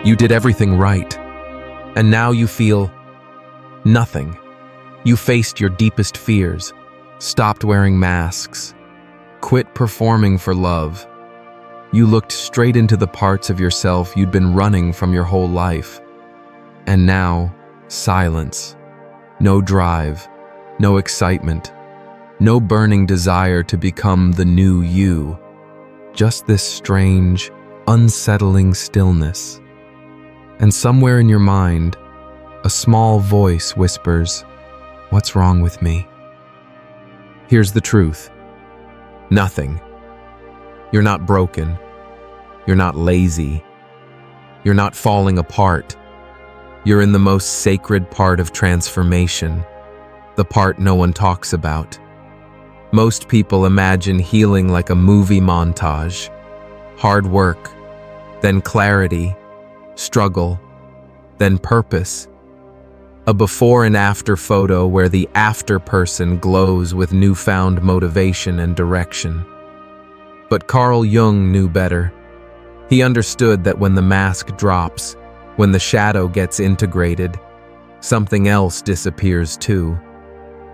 You did everything right. And now you feel nothing. You faced your deepest fears, stopped wearing masks, quit performing for love. You looked straight into the parts of yourself you'd been running from your whole life. And now, silence. No drive, no excitement, no burning desire to become the new you. Just this strange, unsettling stillness. And somewhere in your mind, a small voice whispers, "What's wrong with me?" Here's the truth. Nothing. You're not broken. You're not lazy. You're not falling apart. You're in the most sacred part of transformation, the part no one talks about. Most people imagine healing like a movie montage. Hard work, then clarity, struggle, then purpose. A before and after photo where the after person glows with newfound motivation and direction. But Carl Jung knew better. He understood that when the mask drops, when the shadow gets integrated, something else disappears too.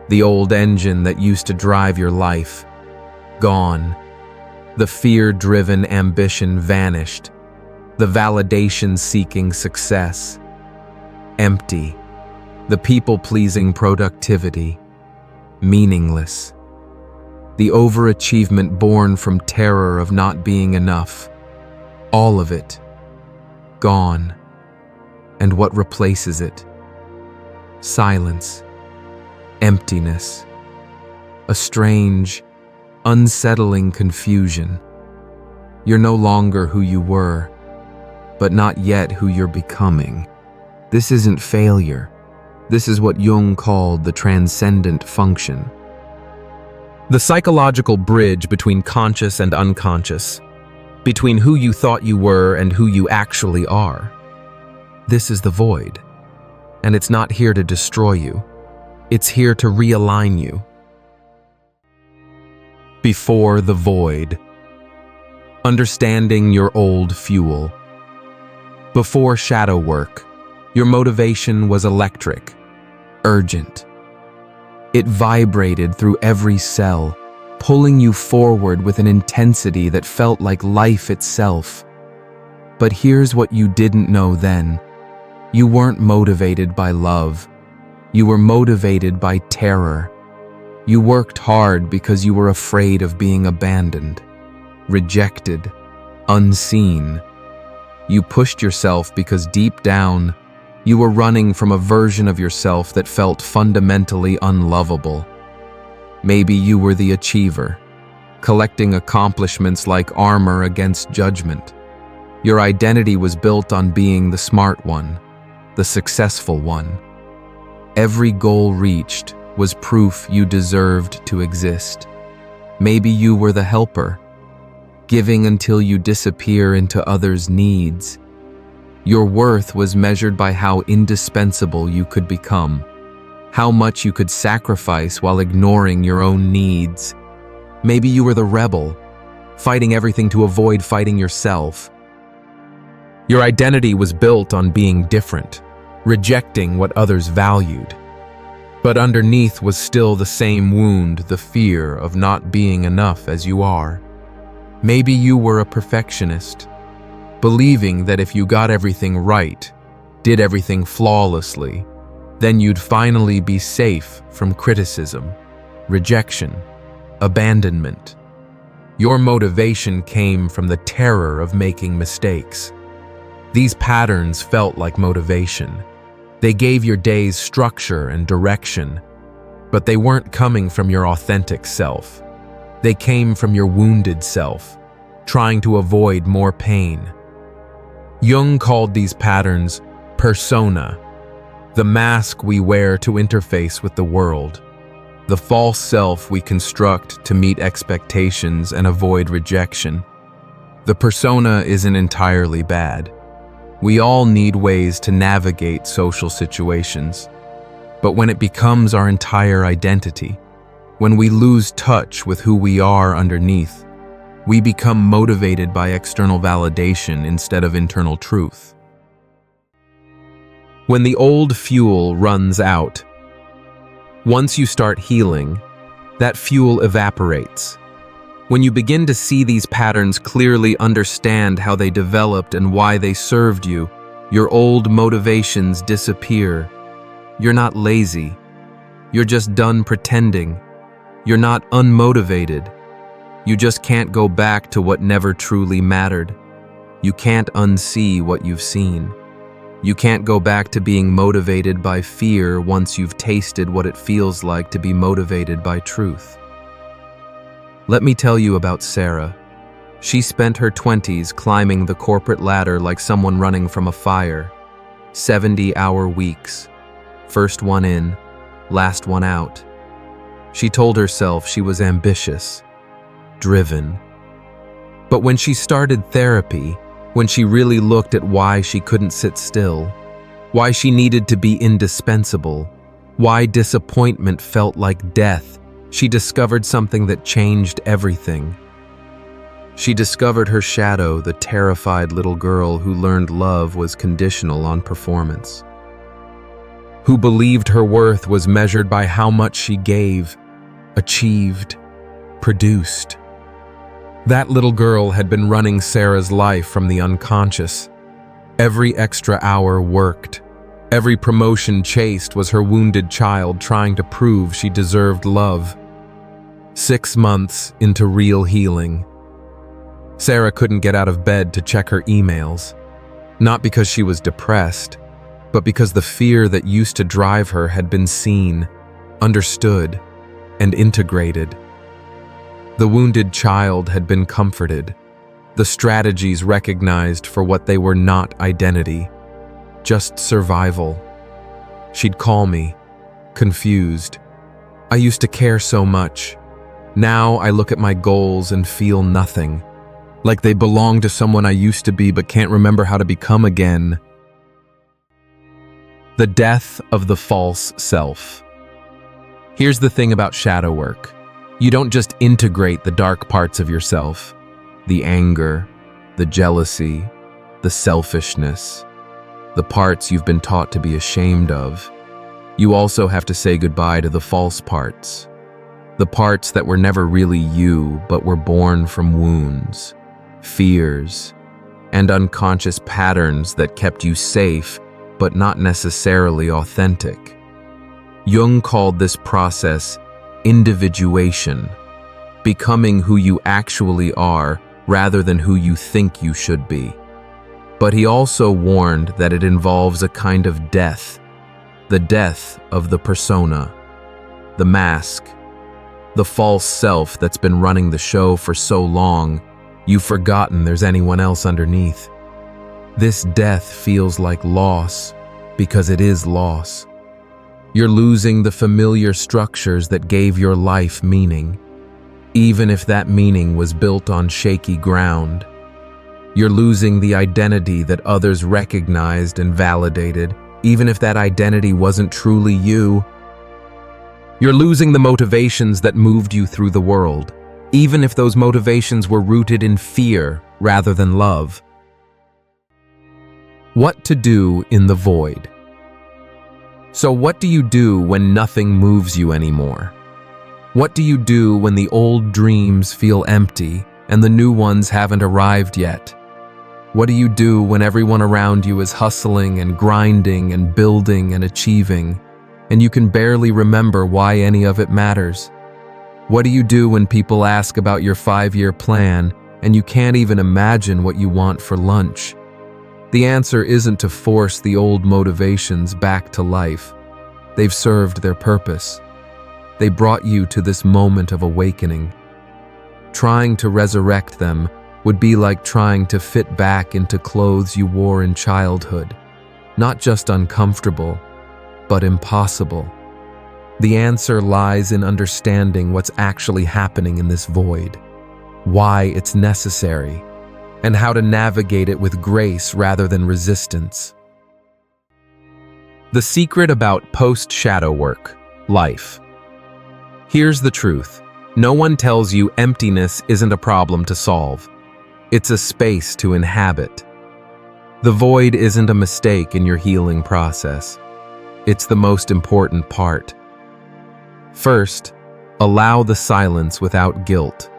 The old engine that used to drive your life, gone. The fear-driven ambition vanished. The validation-seeking success, empty. The people-pleasing productivity, meaningless. The overachievement born from terror of not being enough. All of it, gone. And what replaces it? Silence, emptiness, a strange, unsettling confusion. You're no longer who you were, but not yet who you're becoming. This isn't failure. This is what Jung called the transcendent function. The psychological bridge between conscious and unconscious, between who you thought you were and who you actually are. This is the void, and it's not here to destroy you. It's here to realign you. Before the void. Understanding your old fuel. Before shadow work, your motivation was electric, urgent. It vibrated through every cell, pulling you forward with an intensity that felt like life itself. But here's what you didn't know then. You weren't motivated by love. You were motivated by terror. You worked hard because you were afraid of being abandoned, rejected, unseen. You pushed yourself because deep down, you were running from a version of yourself that felt fundamentally unlovable. Maybe you were the achiever, collecting accomplishments like armor against judgment. Your identity was built on being the smart one, the successful one. Every goal reached was proof you deserved to exist. Maybe you were the helper, giving until you disappear into others' needs. Your worth was measured by how indispensable you could become, how much you could sacrifice while ignoring your own needs. Maybe you were the rebel, fighting everything to avoid fighting yourself. Your identity was built on being different, rejecting what others valued. But underneath was still the same wound, the fear of not being enough as you are. Maybe you were a perfectionist, believing that if you got everything right, did everything flawlessly, then you'd finally be safe from criticism, rejection, abandonment. Your motivation came from the terror of making mistakes. These patterns felt like motivation. They gave your days structure and direction, but they weren't coming from your authentic self. They came from your wounded self, trying to avoid more pain. Jung called these patterns persona, the mask we wear to interface with the world, the false self we construct to meet expectations and avoid rejection. The persona isn't entirely bad. We all need ways to navigate social situations. But when it becomes our entire identity, when we lose touch with who we are underneath, we become motivated by external validation instead of internal truth. When the old fuel runs out, once you start healing, that fuel evaporates. When you begin to see these patterns clearly, understand how they developed and why they served you, your old motivations disappear. You're not lazy. You're just done pretending. You're not unmotivated. You just can't go back to what never truly mattered. You can't unsee what you've seen. You can't go back to being motivated by fear once you've tasted what it feels like to be motivated by truth. Let me tell you about Sarah. She spent her 20s climbing the corporate ladder like someone running from a fire. 70-hour weeks. First one in, last one out. She told herself she was ambitious, driven. But when she started therapy, when she really looked at why she couldn't sit still, why she needed to be indispensable, why disappointment felt like death, she discovered something that changed everything. She discovered her shadow, the terrified little girl who learned love was conditional on performance, who believed her worth was measured by how much she gave, achieved, produced. That little girl had been running Sarah's life from the unconscious. Every extra hour worked. Every promotion chased was her wounded child trying to prove she deserved love. 6 months into real healing, Sarah couldn't get out of bed to check her emails. Not because she was depressed, but because the fear that used to drive her had been seen, understood, and integrated. The wounded child had been comforted, the strategies recognized for what they were: not identity, just survival. She'd call me, confused. I used to care so much. Now I look at my goals and feel nothing, like they belong to someone I used to be but can't remember how to become again. The death of the false self. Here's the thing about shadow work. You don't just integrate the dark parts of yourself, the anger, the jealousy, the selfishness, the parts you've been taught to be ashamed of. You also have to say goodbye to the false parts, the parts that were never really you but were born from wounds, fears, and unconscious patterns that kept you safe but not necessarily authentic. Jung called this process individuation, becoming who you actually are rather than who you think you should be. But he also warned that it involves a kind of death, the death of the persona, the mask, the false self that's been running the show for so long, you've forgotten there's anyone else underneath. This death feels like loss because it is loss. You're losing the familiar structures that gave your life meaning, even if that meaning was built on shaky ground. You're losing the identity that others recognized and validated, even if that identity wasn't truly you. You're losing the motivations that moved you through the world, even if those motivations were rooted in fear rather than love. What to do in the void. So what do you do when nothing moves you anymore? What do you do when the old dreams feel empty and the new ones haven't arrived yet? What do you do when everyone around you is hustling and grinding and building and achieving, and you can barely remember why any of it matters? What do you do when people ask about your 5-year plan and you can't even imagine what you want for lunch? The answer isn't to force the old motivations back to life. They've served their purpose. They brought you to this moment of awakening. Trying to resurrect them would be like trying to fit back into clothes you wore in childhood. Not just uncomfortable, but impossible. The answer lies in understanding what's actually happening in this void, why it's necessary, and how to navigate it with grace rather than resistance. The secret about post-shadow work, life. Here's the truth. No one tells you emptiness isn't a problem to solve. It's a space to inhabit. The void isn't a mistake in your healing process. It's the most important part. First, allow the silence without guilt.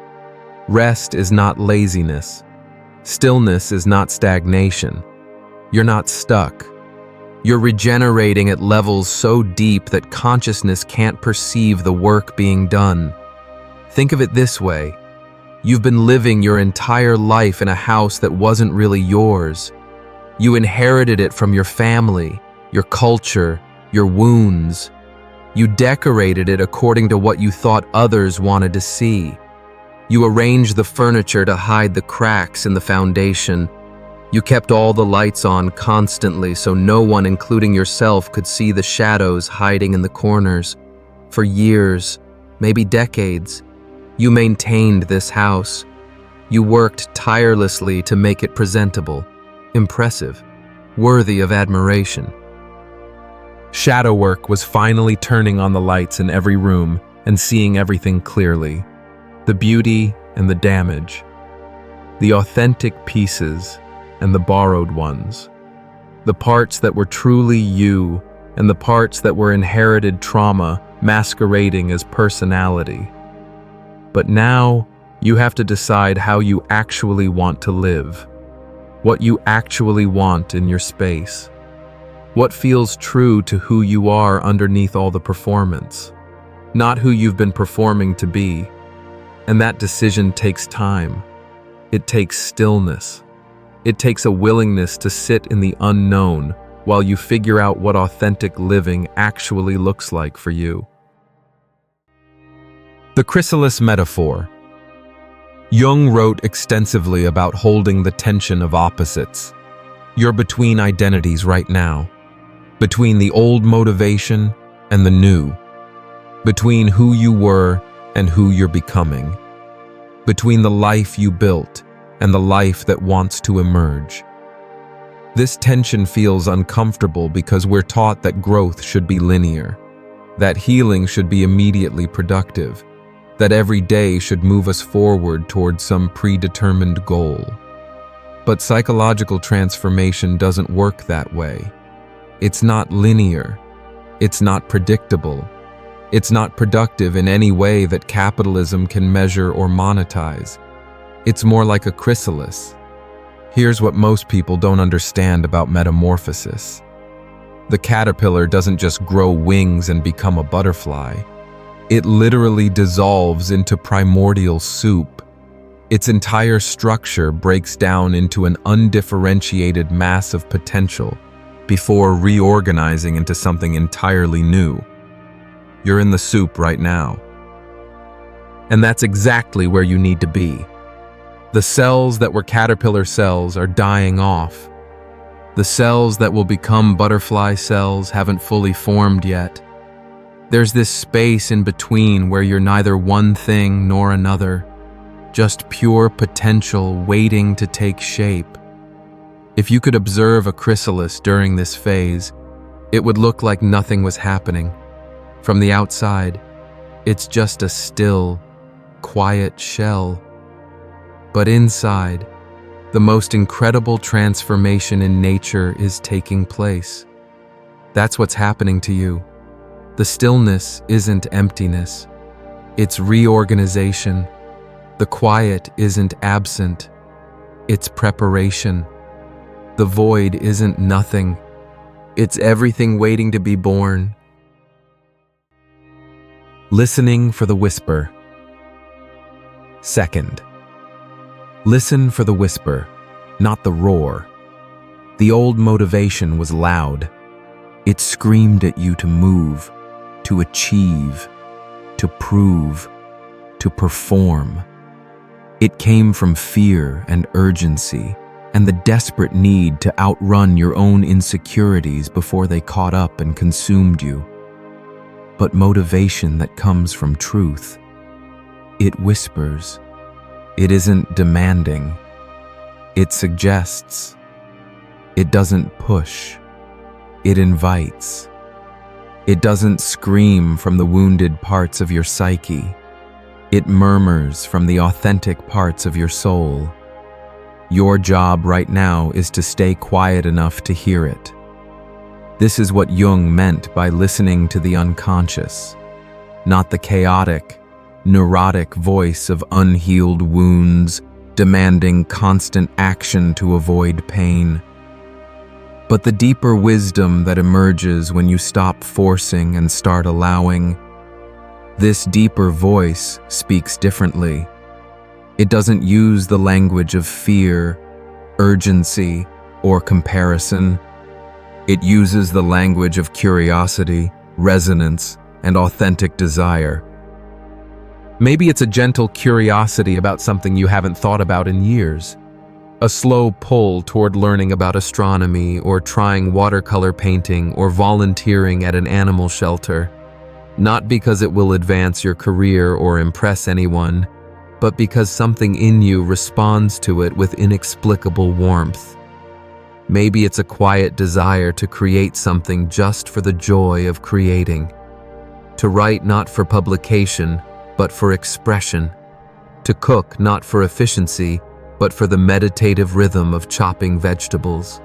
Rest is not laziness. Stillness is not stagnation. You're not stuck. You're regenerating at levels so deep that consciousness can't perceive the work being done. Think of it this way. You've been living your entire life in a house that wasn't really yours. You inherited it from your family, your culture, your wounds. You decorated it according to what you thought others wanted to see. You arranged the furniture to hide the cracks in the foundation. You kept all the lights on constantly so no one, including yourself, could see the shadows hiding in the corners. For years, maybe decades, you maintained this house. You worked tirelessly to make it presentable, impressive, worthy of admiration. Shadow work was finally turning on the lights in every room and seeing everything clearly. The beauty and the damage. The authentic pieces and the borrowed ones. The parts that were truly you and the parts that were inherited trauma masquerading as personality. But now you have to decide how you actually want to live. What you actually want in your space. What feels true to who you are underneath all the performance, not who you've been performing to be. And that decision takes time. It takes stillness. It takes a willingness to sit in the unknown while you figure out what authentic living actually looks like for you. The Chrysalis Metaphor. Jung wrote extensively about holding the tension of opposites. You're between identities right now. Between the old motivation and the new. Between who you were and who you're becoming. Between the life you built and the life that wants to emerge. This tension feels uncomfortable because we're taught that growth should be linear, that healing should be immediately productive, that every day should move us forward toward some predetermined goal. But psychological transformation doesn't work that way. It's not linear. It's not predictable. It's not productive in any way that capitalism can measure or monetize. It's more like a chrysalis. Here's what most people don't understand about metamorphosis. The caterpillar doesn't just grow wings and become a butterfly. It literally dissolves into primordial soup. Its entire structure breaks down into an undifferentiated mass of potential before reorganizing into something entirely new. You're in the soup right now. And that's exactly where you need to be. The cells that were caterpillar cells are dying off. The cells that will become butterfly cells haven't fully formed yet. There's this space in between where you're neither one thing nor another, just pure potential waiting to take shape. If you could observe a chrysalis during this phase, it would look like nothing was happening. From the outside, it's just a still, quiet shell. But inside, the most incredible transformation in nature is taking place. That's what's happening to you. The stillness isn't emptiness. It's reorganization. The quiet isn't absent. It's preparation. The void isn't nothing. It's everything waiting to be born. Listening for the whisper. Second, listen for the whisper, not the roar. The old motivation was loud. It screamed at you to move, to achieve, to prove, to perform. It came from fear and urgency, and the desperate need to outrun your own insecurities before they caught up and consumed you. But motivation that comes from truth, it whispers. It isn't demanding. It suggests. It doesn't push. It invites. It doesn't scream from the wounded parts of your psyche. It murmurs from the authentic parts of your soul. Your job right now is to stay quiet enough to hear it. This is what Jung meant by listening to the unconscious, not the chaotic, neurotic voice of unhealed wounds demanding constant action to avoid pain, but the deeper wisdom that emerges when you stop forcing and start allowing. This deeper voice speaks differently. It doesn't use the language of fear, urgency, or comparison. It uses the language of curiosity, resonance, and authentic desire. Maybe it's a gentle curiosity about something you haven't thought about in years. A slow pull toward learning about astronomy or trying watercolor painting or volunteering at an animal shelter. Not because it will advance your career or impress anyone, but because something in you responds to it with inexplicable warmth. Maybe it's a quiet desire to create something just for the joy of creating. To write not for publication, but for expression. To cook not for efficiency, but for the meditative rhythm of chopping vegetables.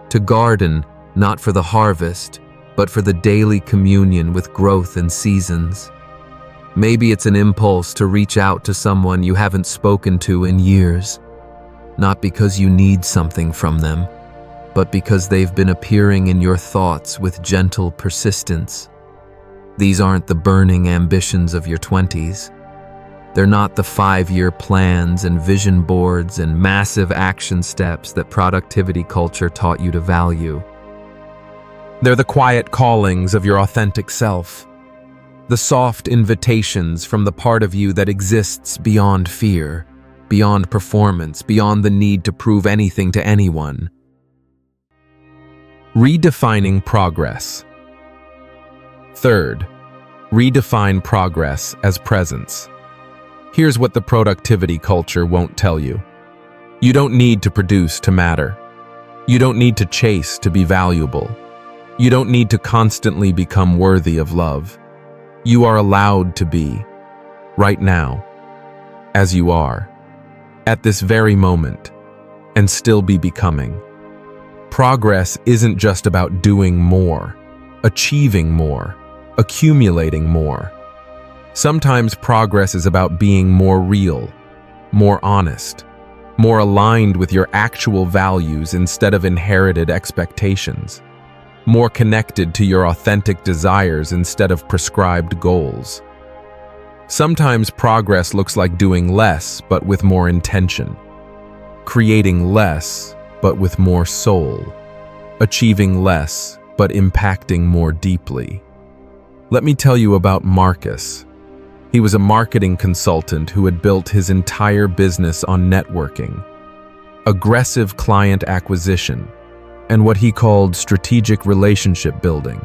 To garden not for the harvest, but for the daily communion with growth and seasons. Maybe it's an impulse to reach out to someone you haven't spoken to in years, not because you need something from them, but because they've been appearing in your thoughts with gentle persistence. These aren't the burning ambitions of your 20s. They're not the 5-year plans and vision boards and massive action steps that productivity culture taught you to value. They're the quiet callings of your authentic self, the soft invitations from the part of you that exists beyond fear, beyond performance, beyond the need to prove anything to anyone. Redefining progress. Third, redefine progress as presence. Here's what the productivity culture won't tell you. You don't need to produce to matter. You don't need to chase to be valuable. You don't need to constantly become worthy of love. You are allowed to be, right now, as you are, at this very moment, and still be becoming. Progress isn't just about doing more, achieving more, accumulating more. Sometimes progress is about being more real, more honest, more aligned with your actual values instead of inherited expectations, more connected to your authentic desires instead of prescribed goals. Sometimes progress looks like doing less but with more intention, creating less but with more soul, achieving less but impacting more deeply. Let me tell you about Marcus. He was a marketing consultant who had built his entire business on networking, aggressive client acquisition, and what he called strategic relationship building.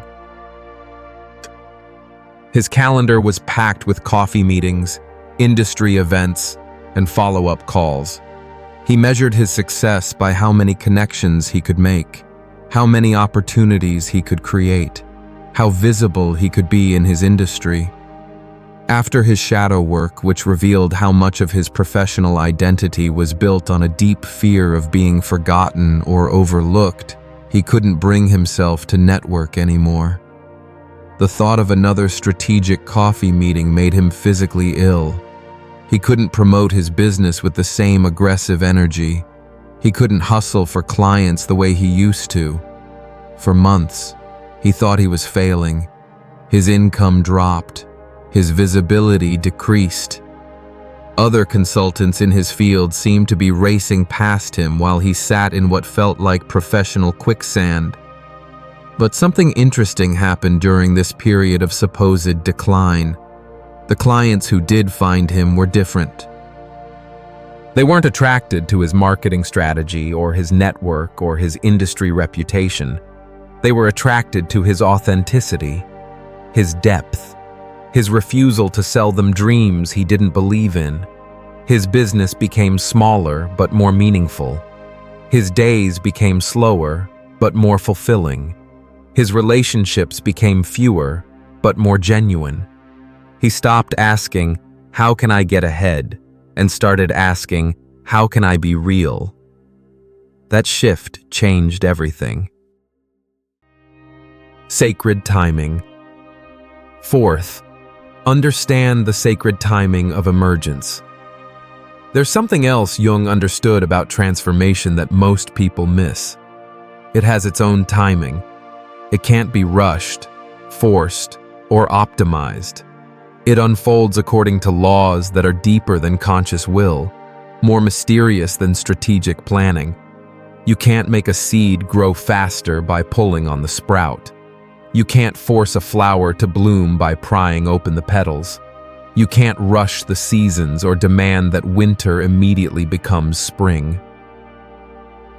His calendar was packed with coffee meetings, industry events, and follow-up calls. He measured his success by how many connections he could make, how many opportunities he could create, how visible he could be in his industry. After his shadow work, which revealed how much of his professional identity was built on a deep fear of being forgotten or overlooked, he couldn't bring himself to network anymore. The thought of another strategic coffee meeting made him physically ill. He couldn't promote his business with the same aggressive energy. He couldn't hustle for clients the way he used to. For months, he thought he was failing. His income dropped. His visibility decreased. Other consultants in his field seemed to be racing past him while he sat in what felt like professional quicksand. But something interesting happened during this period of supposed decline. The clients who did find him were different. They weren't attracted to his marketing strategy or his network or his industry reputation. They were attracted to his authenticity, his depth, his refusal to sell them dreams he didn't believe in. His business became smaller but more meaningful. His days became slower but more fulfilling. His relationships became fewer but more genuine. He stopped asking, "How can I get ahead?" and started asking, "How can I be real?" That shift changed everything. Sacred timing. Fourth, understand the sacred timing of emergence. There's something else Jung understood about transformation that most people miss. It has its own timing. It can't be rushed, forced, or optimized. It unfolds according to laws that are deeper than conscious will, more mysterious than strategic planning. You can't make a seed grow faster by pulling on the sprout. You can't force a flower to bloom by prying open the petals. You can't rush the seasons or demand that winter immediately becomes spring.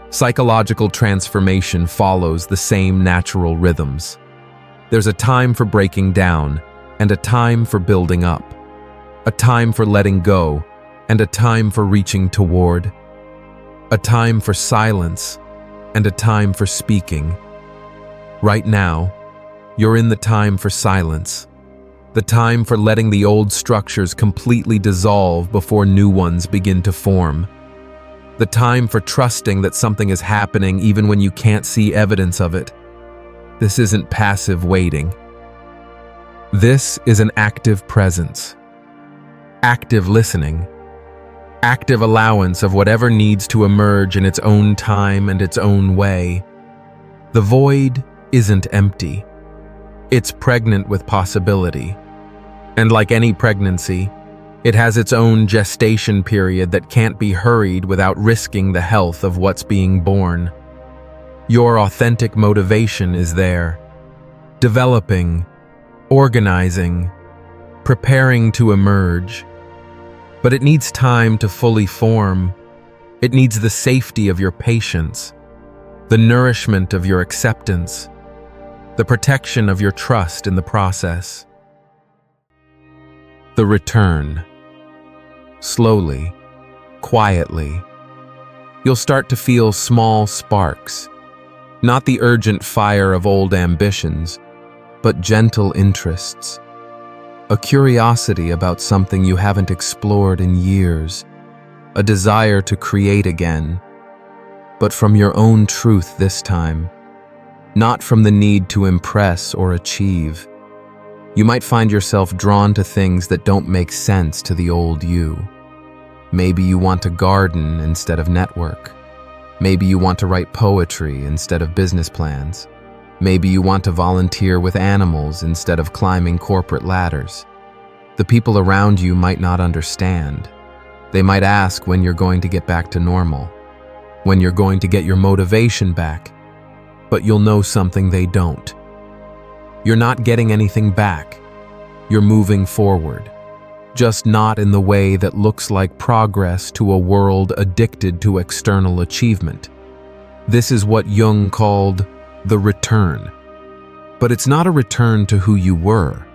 Psychological transformation follows the same natural rhythms. There's a time for breaking down and a time for building up. A time for letting go and a time for reaching toward. A time for silence and a time for speaking. Right now, you're in the time for silence. The time for letting the old structures completely dissolve before new ones begin to form. The time for trusting that something is happening even when you can't see evidence of it. This isn't passive waiting. This is an active presence. Active listening. Active allowance of whatever needs to emerge in its own time and its own way. The void isn't empty. It's pregnant with possibility. And like any pregnancy, it has its own gestation period that can't be hurried without risking the health of what's being born. Your authentic motivation is there, developing, organizing, preparing to emerge. But it needs time to fully form. It needs the safety of your patience, the nourishment of your acceptance, the protection of your trust in the process. The return. Slowly, quietly, you'll start to feel small sparks, not the urgent fire of old ambitions, but gentle interests. A curiosity about something you haven't explored in years, a desire to create again, but from your own truth this time, not from the need to impress or achieve. You might find yourself drawn to things that don't make sense to the old you. Maybe you want to garden instead of network. Maybe you want to write poetry instead of business plans. Maybe you want to volunteer with animals instead of climbing corporate ladders. The people around you might not understand. They might ask when you're going to get back to normal, when you're going to get your motivation back, but you'll know something they don't. You're not getting anything back. You're moving forward, just not in the way that looks like progress to a world addicted to external achievement. This is what Jung called the return. But it's not a return to who you were.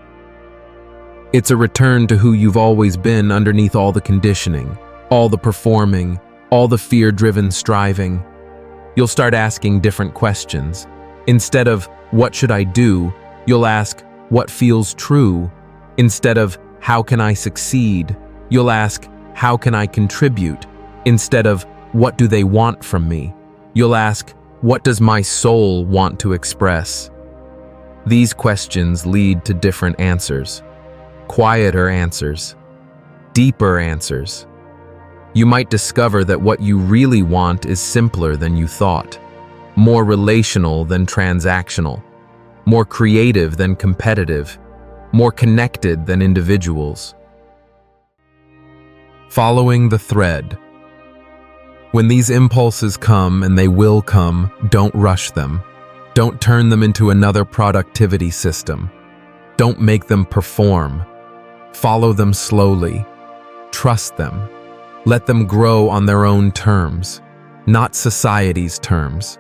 It's a return to who you've always been underneath all the conditioning, all the performing, all the fear-driven striving. You'll start asking different questions. Instead of, what should I do? You'll ask, what feels true? Instead of, how can I succeed? You'll ask, how can I contribute? Instead of, what do they want from me? You'll ask, what does my soul want to express? These questions lead to different answers. Quieter answers. Deeper answers. You might discover that what you really want is simpler than you thought, more relational than transactional, more creative than competitive, more connected than individuals. Following the thread. When these impulses come, and they will come, don't rush them. Don't turn them into another productivity system. Don't make them perform. Follow them slowly. Trust them. Let them grow on their own terms, not society's terms.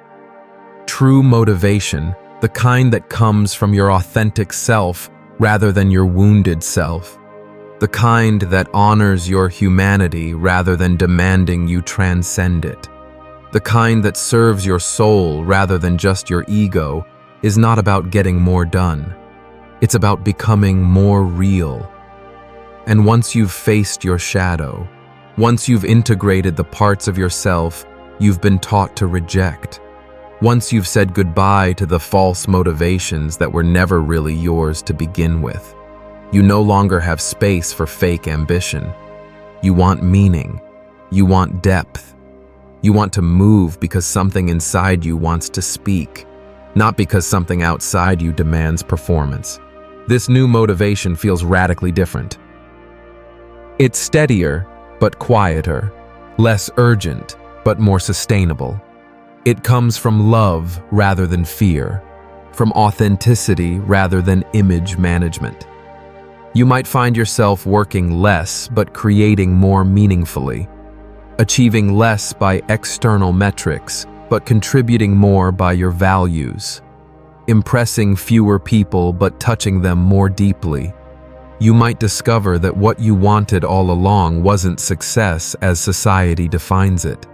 True motivation, the kind that comes from your authentic self rather than your wounded self. The kind that honors your humanity rather than demanding you transcend it. The kind that serves your soul rather than just your ego, is not about getting more done. It's about becoming more real. And once you've faced your shadow, once you've integrated the parts of yourself you've been taught to reject. Once you've said goodbye to the false motivations that were never really yours to begin with, you no longer have space for fake ambition. You want meaning. You want depth. You want to move because something inside you wants to speak, not because something outside you demands performance. This new motivation feels radically different. It's steadier, but quieter, less urgent, but more sustainable. It comes from love rather than fear, from authenticity rather than image management. You might find yourself working less but creating more meaningfully, achieving less by external metrics but contributing more by your values, impressing fewer people but touching them more deeply. You might discover that what you wanted all along wasn't success as society defines it.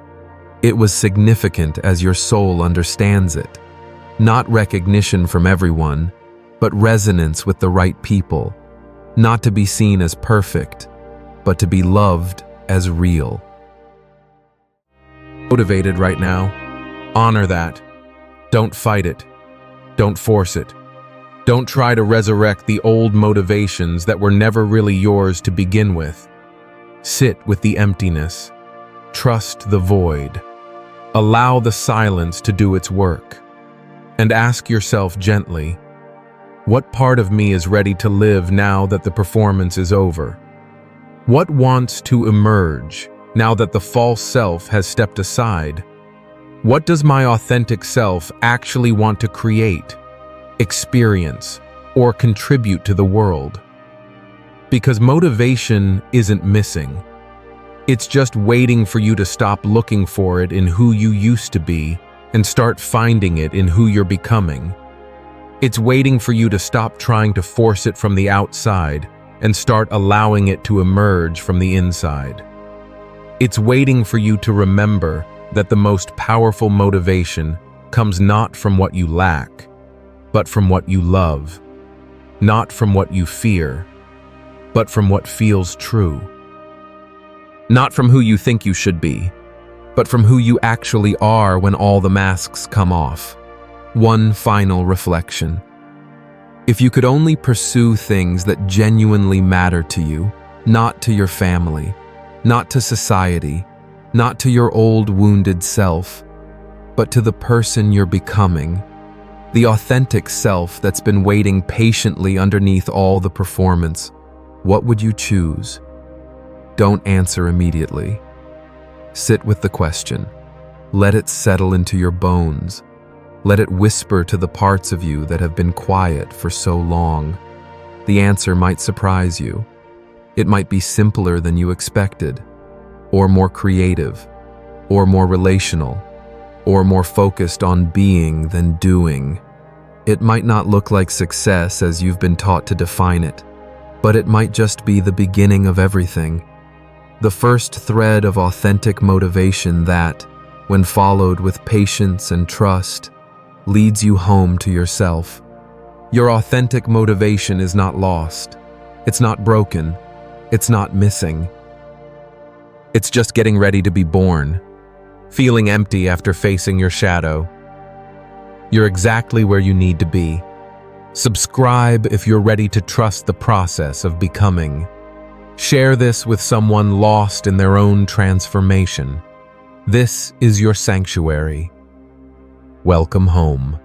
It was significant as your soul understands it. Not recognition from everyone, but resonance with the right people. Not to be seen as perfect, but to be loved as real. Motivated right now? Honor that. Don't fight it. Don't force it. Don't try to resurrect the old motivations that were never really yours to begin with. Sit with the emptiness. Trust the void. Allow the silence to do its work. And ask yourself gently, what part of me is ready to live now that the performance is over? What wants to emerge now that the false self has stepped aside? What does my authentic self actually want to create, experience, or contribute to the world? Because motivation isn't missing. It's just waiting for you to stop looking for it in who you used to be and start finding it in who you're becoming. It's waiting for you to stop trying to force it from the outside and start allowing it to emerge from the inside. It's waiting for you to remember that the most powerful motivation comes not from what you lack, but from what you love, not from what you fear, but from what feels true. Not from who you think you should be, but from who you actually are when all the masks come off. One final reflection. If you could only pursue things that genuinely matter to you, not to your family, not to society, not to your old wounded self, but to the person you're becoming, the authentic self that's been waiting patiently underneath all the performance, what would you choose? Don't answer immediately. Sit with the question. Let it settle into your bones. Let it whisper to the parts of you that have been quiet for so long. The answer might surprise you. It might be simpler than you expected, or more creative, or more relational, or more focused on being than doing. It might not look like success as you've been taught to define it, but it might just be the beginning of everything. The first thread of authentic motivation that, when followed with patience and trust, leads you home to yourself. Your authentic motivation is not lost. It's not broken. It's not missing. It's just getting ready to be born, feeling empty after facing your shadow. You're exactly where you need to be. Subscribe if you're ready to trust the process of becoming. Share this with someone lost in their own transformation. This is your sanctuary. Welcome home.